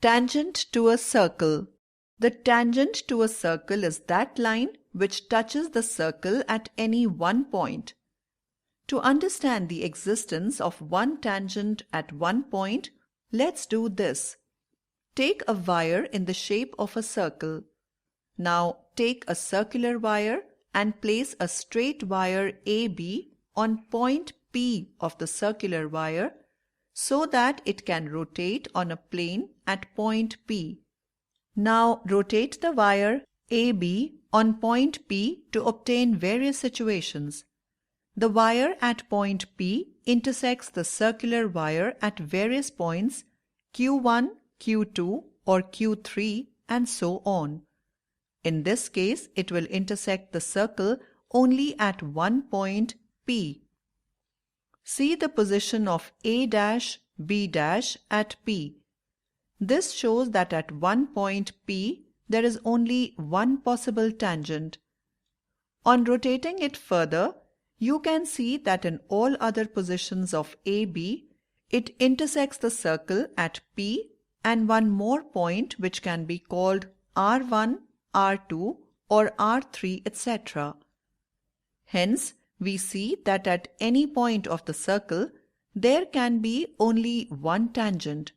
Tangent to a circle. The tangent to a circle is that line which touches the circle at any one point. To understand the existence of one tangent at one point, let's do this. Take a wire in the shape of a circle. Now take a circular wire and place a straight wire AB on point P of the circular wire so that it can rotate on a plane at point P. Now rotate the wire AB on point P to obtain various situations. The wire at point P intersects the circular wire at various points Q1, Q2 or Q3 and so on. In this case, it will intersect the circle only at one point P. See the position of A', B' at P. This shows that at one point P, there is only one possible tangent. On rotating it further, you can see that in all other positions of AB, it intersects the circle at P and one more point which can be called R1, R2 or R3, etc. Hence, we see that at any point of the circle, there can be only one tangent.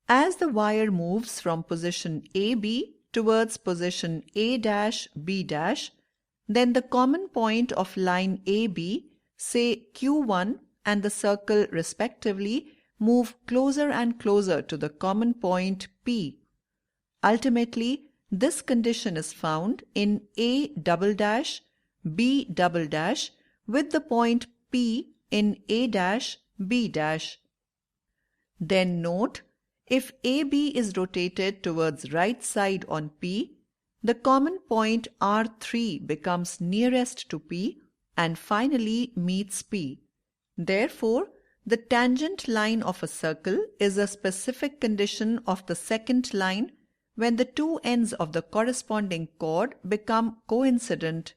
As the wire moves from position AB towards position A', B', then the common point of line AB, say Q1 and the circle respectively, move closer and closer to the common point P. Ultimately, this condition is found in A', B', with the point P in A', B'. Then note, if AB is rotated towards right side on P, the common point R3 becomes nearest to P and finally meets P. Therefore, the tangent line of a circle is a specific condition of the second line when the two ends of the corresponding chord become coincident